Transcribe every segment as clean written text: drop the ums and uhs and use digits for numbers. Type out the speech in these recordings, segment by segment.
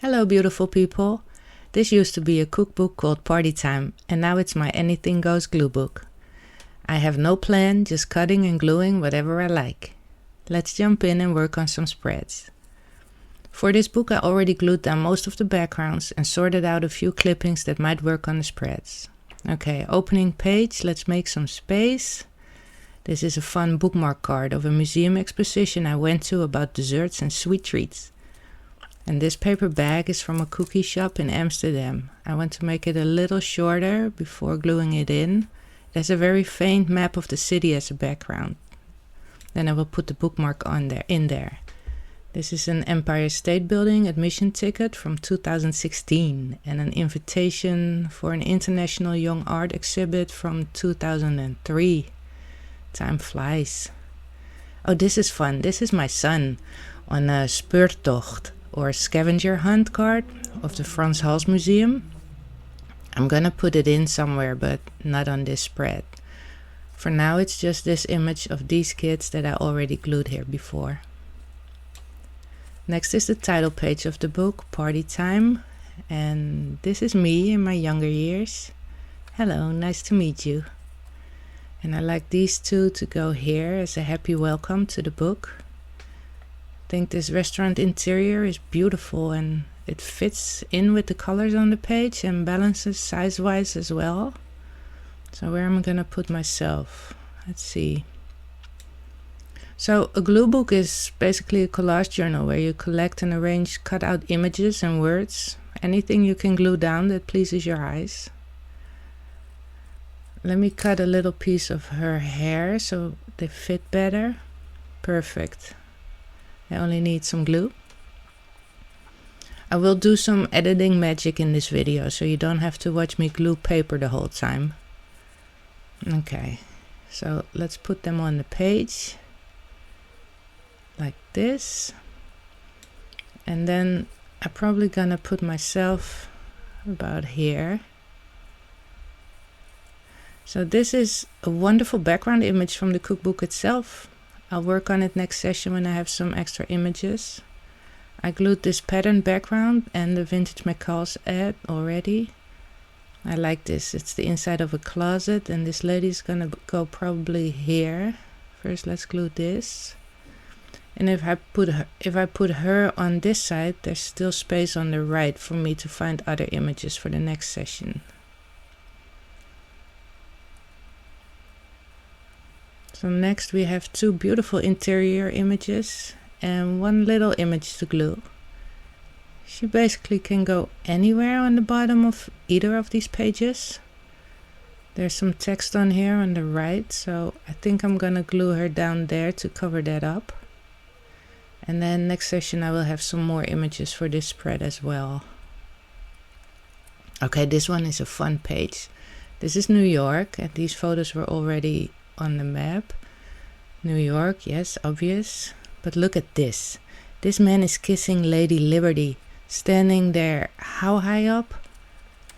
Hello beautiful people. This used to be a cookbook called Party Time, and now it's my anything goes glue book. I have no plan, just cutting and gluing whatever I like. Let's jump in and work on some spreads. For this book I already glued down most of the backgrounds and sorted out a few clippings that might work on the spreads. Okay, opening page, let's make some space. This is a fun bookmark card of a museum exposition I went to about desserts and sweet treats. And this paper bag is from a cookie shop in Amsterdam. I want to make it a little shorter before gluing it in. It has a very faint map of the city as a background. Then I will put the bookmark in there. This is an Empire State Building admission ticket from 2016 and an invitation for an international young art exhibit from 2003. Time flies. Oh, this is fun. This is my son on a speurtocht, or scavenger hunt card of the Frans Hals Museum. I'm gonna put it in somewhere, but not on this spread. For now it's just this image of these kids that I already glued here before. Next is the title page of the book, Party Time, and this is me in my younger years. Hello, nice to meet you. And I like these two to go here as a happy welcome to the book. I think this restaurant interior is beautiful and it fits in with the colors on the page and balances size-wise as well. So where am I gonna put myself? Let's see. So a glue book is basically a collage journal where you collect and arrange cut out images and words, anything you can glue down that pleases your eyes. Let me cut a little piece of her hair so they fit better. Perfect. I only need some glue. I will do some editing magic in this video, so you don't have to watch me glue paper the whole time. Okay, so let's put them on the page. Like this. And then I'm probably gonna put myself about here. So this is a wonderful background image from the cookbook itself. I'll work on it next session when I have some extra images. I glued this pattern background and the Vintage McCall's ad already. I like this. It's the inside of a closet and this lady's gonna go probably here. First let's glue this. And if I put her on this side, there's still space on the right for me to find other images for the next session. So next we have two beautiful interior images and one little image to glue. She basically can go anywhere on the bottom of either of these pages. There's some text on here on the right, so I think I'm gonna glue her down there to cover that up. And then next session I will have some more images for this spread as well. Okay, this one is a fun page. This is New York and these photos were already on the map. New York, yes, obvious. But look at this. This man is kissing Lady Liberty, standing there how high up?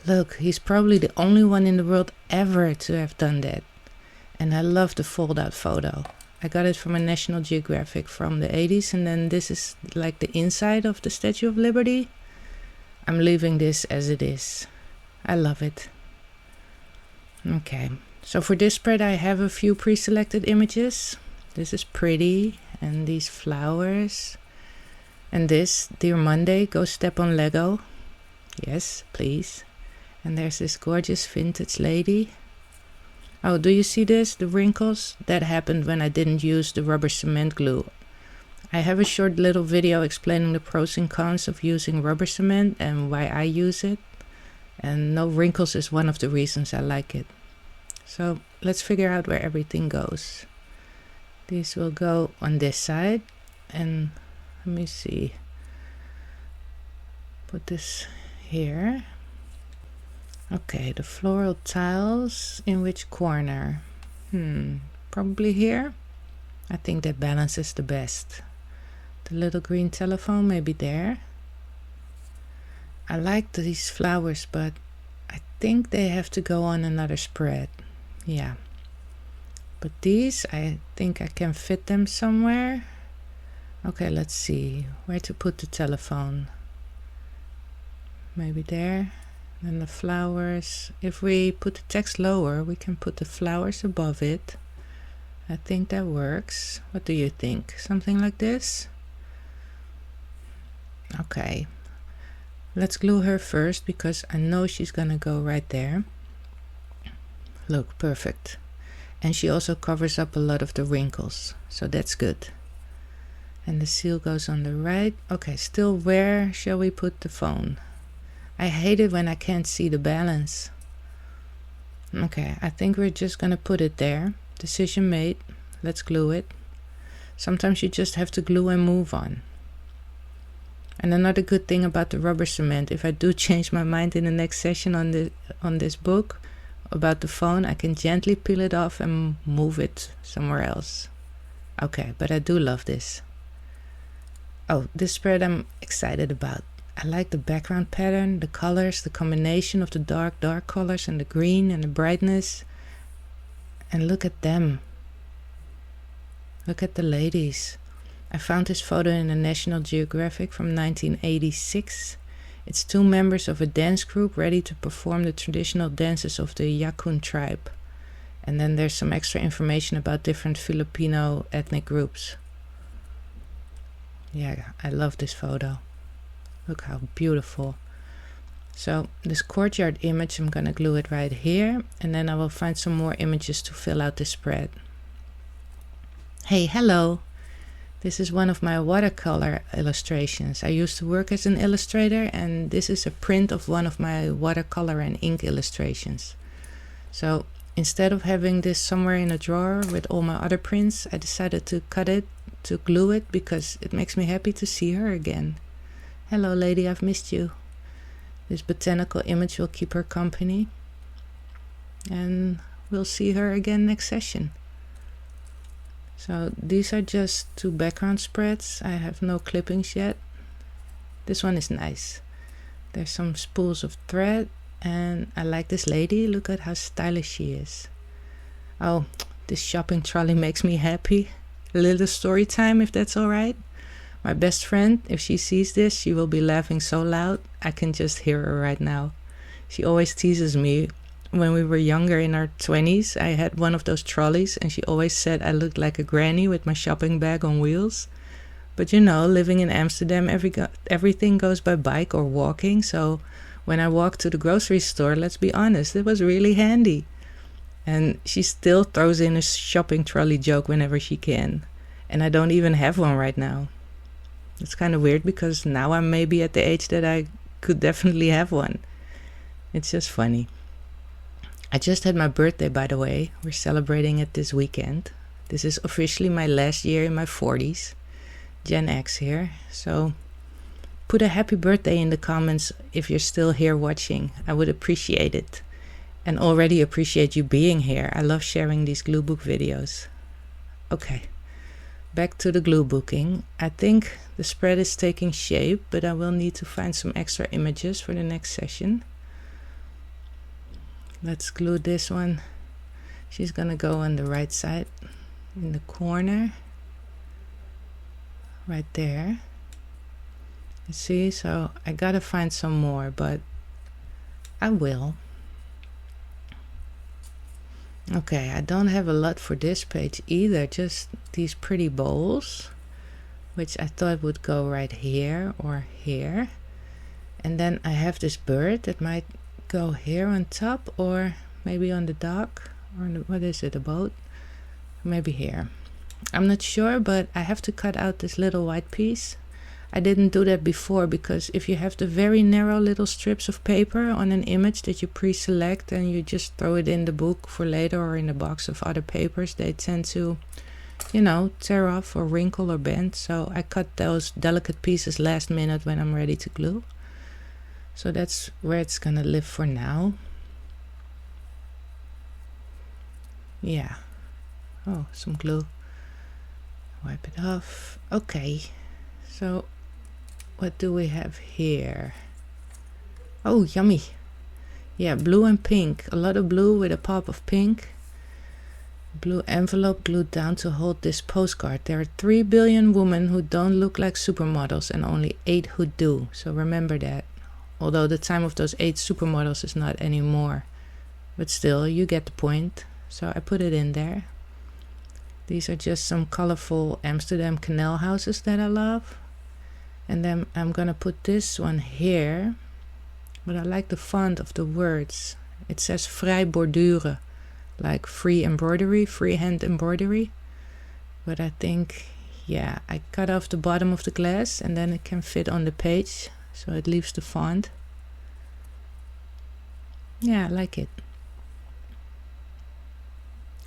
Look, he's probably the only one in the world ever to have done that. And I love the fold out photo. I got it from a National Geographic from the 80s, and then this is like the inside of the Statue of Liberty. I'm leaving this as it is. I love it. Okay. So for this spread I have a few pre-selected images. This is pretty, and these flowers. And this, Dear Monday, go step on Lego. Yes, please. And there's this gorgeous vintage lady. Oh, do you see this? The wrinkles? That happened when I didn't use the rubber cement glue. I have a short little video explaining the pros and cons of using rubber cement and why I use it. And no wrinkles is one of the reasons I like it. So let's figure out where everything goes. These will go on this side, and let me see. Put this here. Okay, the floral tiles in which corner? Probably here. I think that balances the best. The little green telephone maybe there. I like these flowers, but I think they have to go on another spread. Yeah, but these, I think I can fit them somewhere. Okay, let's see where to put the telephone. maybe there. And the flowers, if we put the text lower, we can put the flowers above it. I think that works. What do you think? Something like this? Okay. Let's glue her first because I know she's gonna go right there. Look, perfect. And she also covers up a lot of the wrinkles, so that's good. And the seal goes on the right. Okay, still where shall we put the phone? I hate it when I can't see the balance. Okay, I think we're just gonna put it there. Decision made. Let's glue it. Sometimes you just have to glue and move on. And another good thing about the rubber cement, if I do change my mind in the next session on this book about the phone, I can gently peel it off and move it somewhere else. Okay, but I do love this. Oh, this spread I'm excited about. I like the background pattern, the colors, the combination of the dark colors and the green and the brightness. And look at them. Look at the ladies. I found this photo in the National Geographic from 1986. It's two members of a dance group ready to perform the traditional dances of the Yaqun tribe. And then there's some extra information about different Filipino ethnic groups. Yeah, I love this photo. Look how beautiful. So this courtyard image, I'm gonna glue it right here, and then I will find some more images to fill out the spread. Hey, hello. This is one of my watercolor illustrations. I used to work as an illustrator, and this is a print of one of my watercolor and ink illustrations. So instead of having this somewhere in a drawer with all my other prints, I decided to cut it, to glue it, because it makes me happy to see her again. Hello lady, I've missed you. This botanical image will keep her company, and we'll see her again next session. So these are just two background spreads. I have no clippings yet. This one is nice. There's some spools of thread, and I like this lady. Look at how stylish she is. Oh, this shopping trolley makes me happy. A little story time, if that's all right. My best friend, if she sees this, she will be laughing so loud I can just hear her right now. She always teases me. When we were younger, in our 20s, I had one of those trolleys, and she always said I looked like a granny with my shopping bag on wheels. But you know, living in Amsterdam, everything goes by bike or walking, so when I walked to the grocery store, let's be honest, it was really handy. And she still throws in a shopping trolley joke whenever she can. And I don't even have one right now. It's kind of weird because now I'm maybe at the age that I could definitely have one. It's just funny. I just had my birthday, by the way. We're celebrating it this weekend. This is officially my last year in my 40s. Gen X here. So put a happy birthday in the comments if you're still here watching. I would appreciate it. And already appreciate you being here. I love sharing these Gluebook videos. Okay. Back to the gluebooking. I think the spread is taking shape, but I will need to find some extra images for the next session. Let's glue this one. She's gonna go on the right side in the corner. Right there. You see, so I gotta find some more, but I will. Okay, I don't have a lot for this page either, just these pretty bowls, which I thought would go right here or here. And then I have this bird that might go here on top, or maybe on the dock, or what is it, a boat? Maybe here. I'm not sure, but I have to cut out this little white piece. I didn't do that before because if you have the very narrow little strips of paper on an image that you pre-select and you just throw it in the book for later or in a box of other papers, they tend to, you know, tear off or wrinkle or bend. So I cut those delicate pieces last minute when I'm ready to glue. So that's where it's gonna live for now. Yeah. Oh, some glue. Wipe it off. Okay. So what do we have here? Oh, yummy. Yeah, blue and pink. A lot of blue with a pop of pink. Blue envelope glued down to hold this postcard. There are 3 billion women who don't look like supermodels and only 8 who do. So remember that. although the time of those 8 supermodels is not anymore. But still, you get the point. So I put it in there. These are just some colorful Amsterdam canal houses that I love. And then I'm gonna put this one here. But I like the font of the words. It says vrij borduren, like free embroidery, freehand embroidery. But I think, yeah, I cut off the bottom of the glass and then it can fit on the page. So it leaves the font. Yeah, I like it.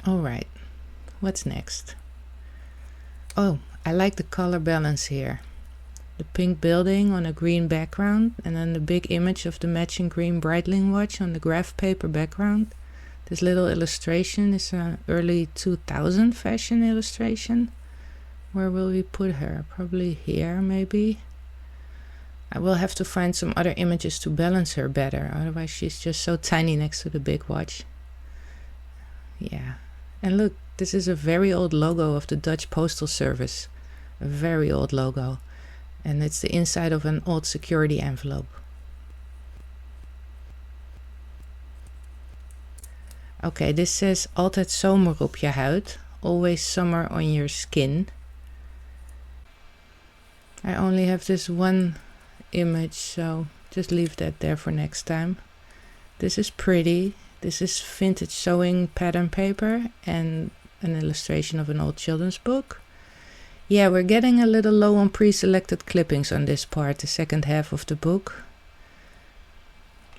Alright, what's next? Oh, I like the color balance here. The pink building on a green background and then the big image of the matching green Breitling watch on the graph paper background. This little illustration is an early 2000 fashion illustration. Where will we put her? Probably here, maybe. I will have to find some other images to balance her better, otherwise she's just so tiny next to the big watch. Yeah, and look, this is a very old logo of the Dutch Postal Service. A very old logo. And it's the inside of an old security envelope. Okay, this says altijd zomer op je huid, always summer on your skin. I only have this one image, so just leave that there for next time. This is pretty. This is vintage sewing pattern paper and an illustration of an old children's book. Yeah, we're getting a little low on pre-selected clippings on this part, the second half of the book.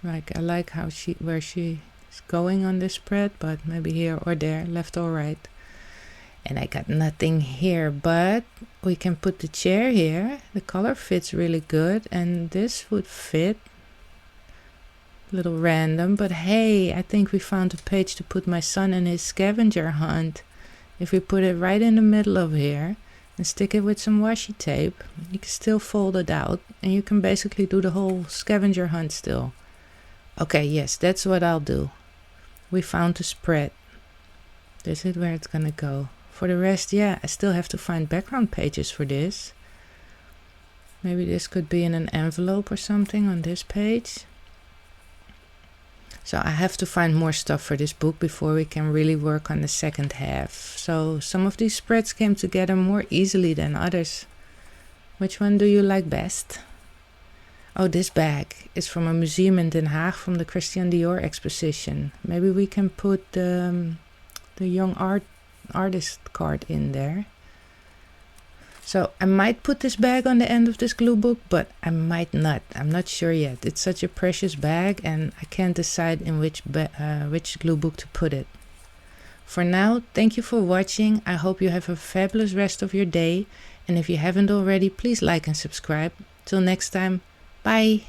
Like, I like how where she is going on this spread, but maybe here or there, left or right. And I got nothing here, but we can put the chair here. The color fits really good, and this would fit. A little random, but hey, I think we found a page to put my son in his scavenger hunt. If we put it right in the middle of here and stick it with some washi tape, you can still fold it out and you can basically do the whole scavenger hunt still. Okay, yes, that's what I'll do. We found the spread. This is where it's gonna go. For the rest, yeah, I still have to find background pages for this. Maybe this could be in an envelope or something on this page. So I have to find more stuff for this book before we can really work on the second half. So some of these spreads came together more easily than others. Which one do you like best? Oh, this bag is from a museum in Den Haag from the Christian Dior exposition. Maybe we can put the young artist card in there. So I might put this bag on the end of this glue book, but I might not. I'm not sure yet. It's such a precious bag and I can't decide in which glue book to put it. For now, thank you for watching. I hope you have a fabulous rest of your day. And if you haven't already, please like and subscribe. Till next time, bye!